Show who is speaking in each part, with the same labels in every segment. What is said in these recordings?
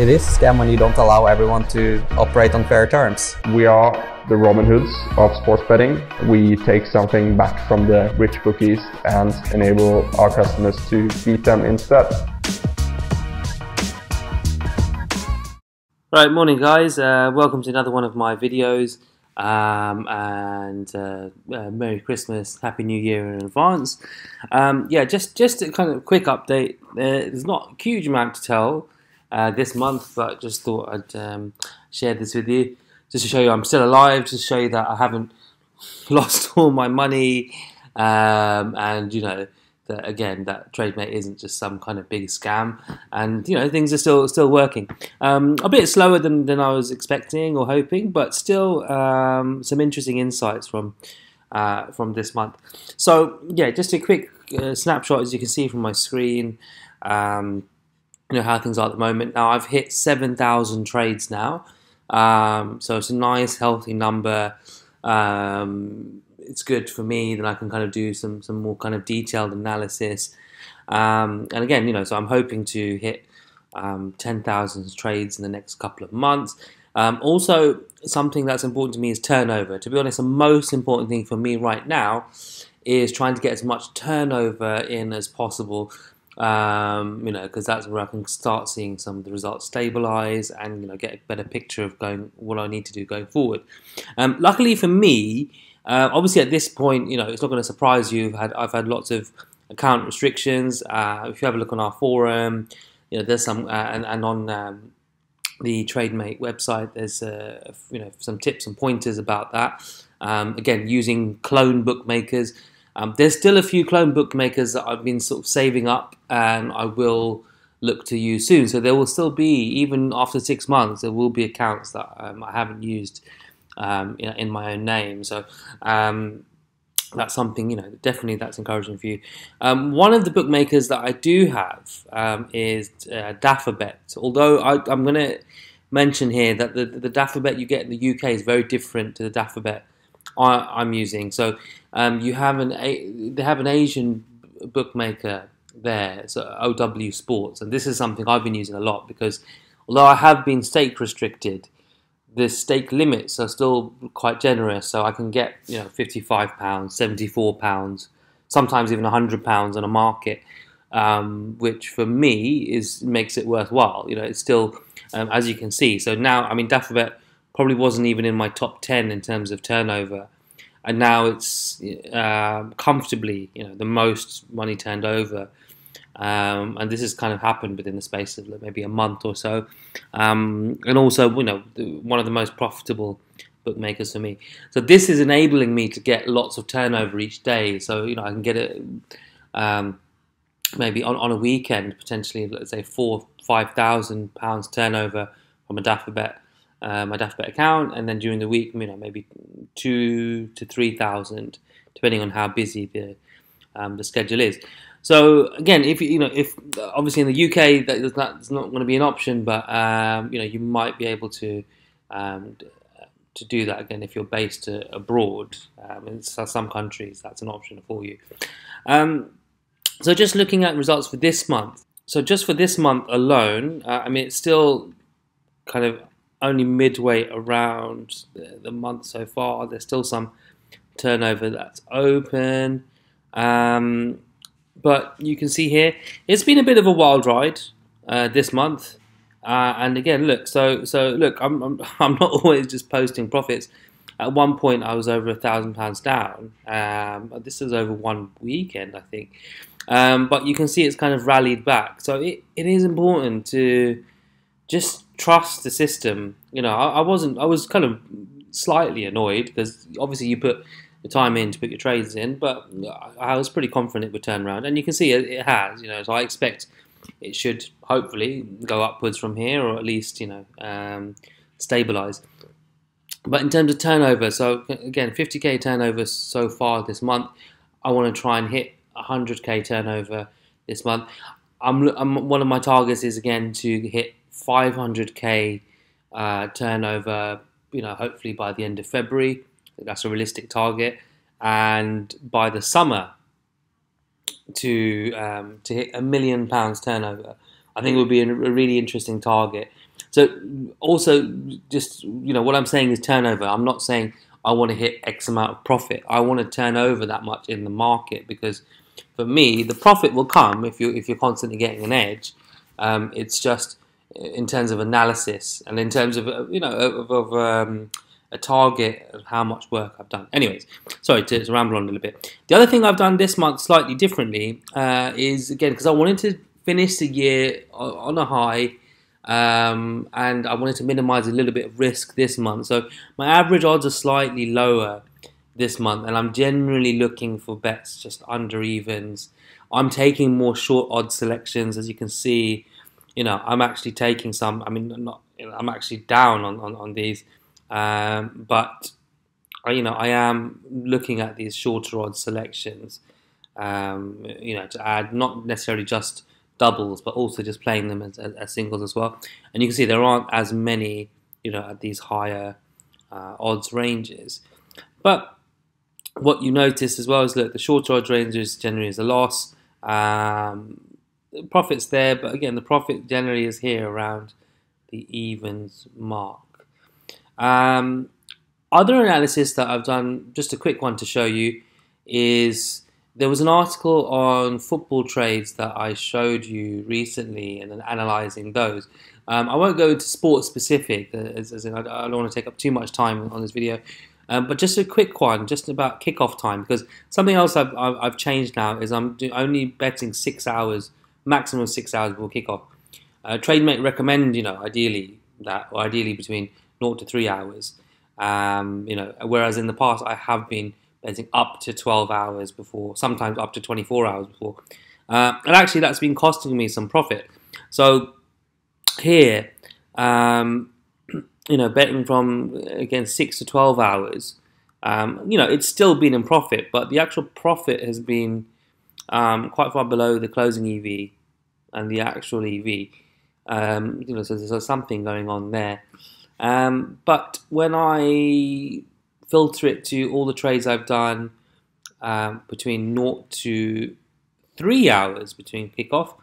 Speaker 1: It is a scam when you don't allow everyone to operate on fair terms.
Speaker 2: We are the Robin Hoods of sports betting. We take something back from the rich bookies and enable our customers to beat them instead.
Speaker 3: Right, morning guys, welcome to another one of my videos, Merry Christmas, Happy New Year in advance. Just a kind of quick update. There's not a huge amount to tell this month, but just thought I'd share this with you, just to show you I'm still alive, just to show you that I haven't lost all my money, and you know, that again, that Trademate isn't just some kind of big scam, and you know, things are still working. A bit slower than I was expecting or hoping, but still some interesting insights from this month. So yeah, just a quick snapshot, as you can see from my screen. You know how things are at the moment. Now I've hit 7,000 trades now, so it's a nice healthy number. It's good for me, then I can kind of do some more kind of detailed analysis. And again, you know, so I'm hoping to hit 10,000 trades in the next couple of months. Also, something that's important to me is turnover. To be honest, the most important thing for me right now is trying to get as much turnover in as possible. You know, because that's where I can start seeing some of the results stabilize and, you know, get a better picture of what I need to do going forward. Luckily for me, obviously at this point, you know, it's not going to surprise you. I've had lots of account restrictions. If you have a look on our forum, you know, there's some, and on the Trademate website, there's you know, some tips and pointers about that. Again, using clone bookmakers. There's still a few clone bookmakers that I've been sort of saving up, and I will look to use soon. So there will still be, even after 6 months, there will be accounts that I haven't used, you know, in my own name. So that's something, you know, definitely that's encouraging for you. One of the bookmakers that I do have is Dafabet. Although I'm going to mention here that the Dafabet you get in the UK is very different to the Dafabet I'm using. So they have an Asian bookmaker there, so OW Sports, and this is something I've been using a lot because although I have been stake restricted, the stake limits are still quite generous. So I can get, you know, £55, £74, sometimes even £100 on a market, which for me makes it worthwhile. You know, it's still, as you can see. So now, I mean, Dafabet probably wasn't even in my top 10 in terms of turnover, and now it's comfortably, you know, the most money turned over, and this has kind of happened within the space of maybe a month or so, and also, you know, one of the most profitable bookmakers for me. So this is enabling me to get lots of turnover each day. So, you know, I can get it maybe on a weekend, potentially, let's say £4,000-5,000 turnover from a Dafabet. My Dafabet account, and then during the week, you know, maybe 2,000 to 3,000, depending on how busy the schedule is. So again, if obviously in the UK that's not going to be an option, but you know, you might be able to do that again if you're based abroad. In some countries, that's an option for you. So just looking at results for this month. So just for this month alone, I mean, it's still kind of only midway around the month so far. There's still some turnover that's open, but you can see here it's been a bit of a wild ride this month. And again, look, so look, I'm not always just posting profits. At one point, I was over £1,000 down. This is over one weekend, I think. But you can see it's kind of rallied back. So it is important to just trust the system. You know, I was kind of slightly annoyed because obviously you put the time in to put your trades in, but I was pretty confident it would turn around, and you can see it has. You know, so I expect it should hopefully go upwards from here, or at least, you know, stabilize. But in terms of turnover, so again, 50k turnover so far this month. I want to try and hit 100k turnover this month. One of my targets is again to hit 500k turnover, you know, hopefully by the end of February. That's a realistic target, and by the summer to hit £1 million turnover. I think it would be a really interesting target. So also, just what I'm saying is turnover. I'm not saying I want to hit X amount of profit. I want to turn over that much in the market, because for me, the profit will come if you're constantly getting an edge. It's just in terms of analysis and in terms of a target of how much work I've done. Anyways, sorry to ramble on a little bit. The other thing I've done this month slightly differently is, again, because I wanted to finish the year on a high, and I wanted to minimize a little bit of risk this month. So my average odds are slightly lower this month, and I'm generally looking for bets just under evens. I'm taking more short odds selections, as you can see. I'm actually taking some. I mean, I'm actually down on these, but I am looking at these shorter odds selections. To add not necessarily just doubles, but also just playing them as singles as well. And you can see there aren't as many, at these higher odds ranges. But what you notice as well is, look, the shorter odds ranges generally is a loss. Profit's there, but again, the profit generally is here around the evens mark. Other analysis that I've done, just a quick one to show you, is there was an article on football trades that I showed you recently, and then analysing those. I won't go into sports specific, as in I don't want to take up too much time on this video. But just a quick one, just about kickoff time, because something else I've changed now is I'm only betting 6 hours, maximum 6 hours before kickoff. Trademate recommend, ideally between 0 to 3 hours. Whereas in the past I have been betting up to 12 hours before, sometimes up to 24 hours before. And actually that's been costing me some profit. So here, betting from, again, 6 to 12 hours, it's still been in profit, but the actual profit has been quite far below the closing EV and the actual EV. So there's something going on there. But when I filter it to all the trades I've done between 0 to 3 hours between kickoff,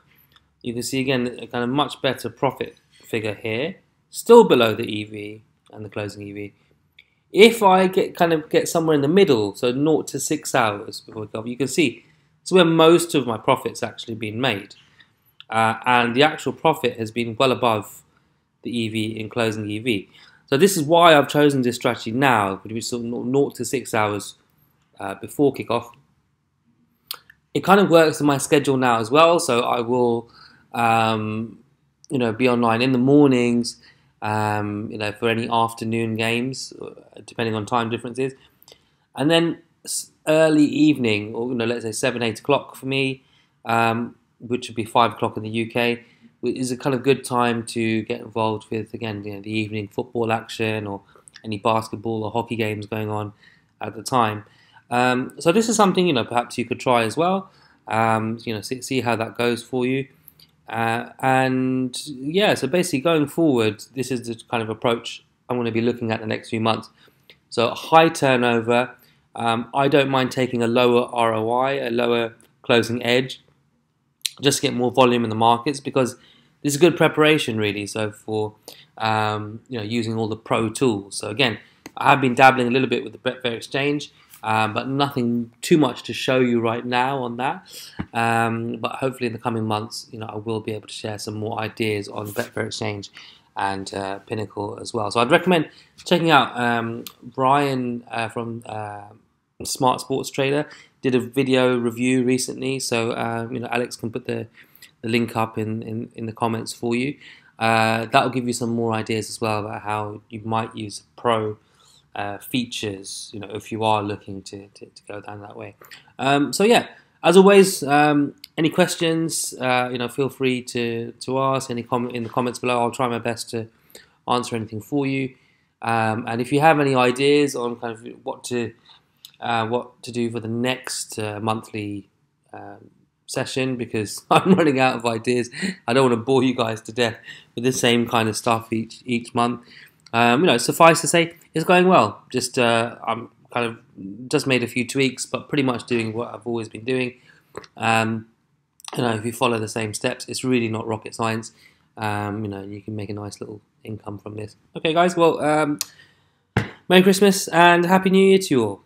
Speaker 3: you can see again a kind of much better profit figure here, still below the EV and the closing EV. If I get somewhere in the middle, so 0 to 6 hours before kickoff, you can see it's where most of my profits actually been made, and the actual profit has been well above the EV in closing EV. So this is why I've chosen this strategy now, which is sort of 0 to 6 hours before kickoff. It kind of works in my schedule now as well, so I will be online in the mornings, for any afternoon games, depending on time differences, and then early evening, or let's say 7, 8 o'clock for me, which would be 5 o'clock in the UK, is a kind of good time to get involved with, again, the evening football action or any basketball or hockey games going on at the time. So this is something perhaps you could try as well. See how that goes for you. And yeah, so basically going forward, this is the kind of approach I'm going to be looking at the next few months. So high turnover. I don't mind taking a lower ROI, a lower closing edge, just to get more volume in the markets, because this is good preparation really. So for using all the pro tools. So again, I have been dabbling a little bit with the Betfair Exchange, but nothing too much to show you right now on that. But hopefully in the coming months, I will be able to share some more ideas on Betfair Exchange and Pinnacle as well. So I'd recommend checking out Brian from Smart Sports Trader. Did a video review recently, so Alex can put the link up in the comments for you. That will give you some more ideas as well about how you might use pro features, if you are looking to go down that way. So yeah, as always, any questions, feel free to ask. Any comment in the comments below. I'll try my best to answer anything for you. And if you have any ideas on kind of what to do for the next monthly session, because I'm running out of ideas. I don't want to bore you guys to death with the same kind of stuff each month. Suffice to say, it's going well. Just I'm kind of just made a few tweaks, but pretty much doing what I've always been doing. If you follow the same steps, it's really not rocket science. You can make a nice little income from this. Okay, guys. Well, Merry Christmas and Happy New Year to you all.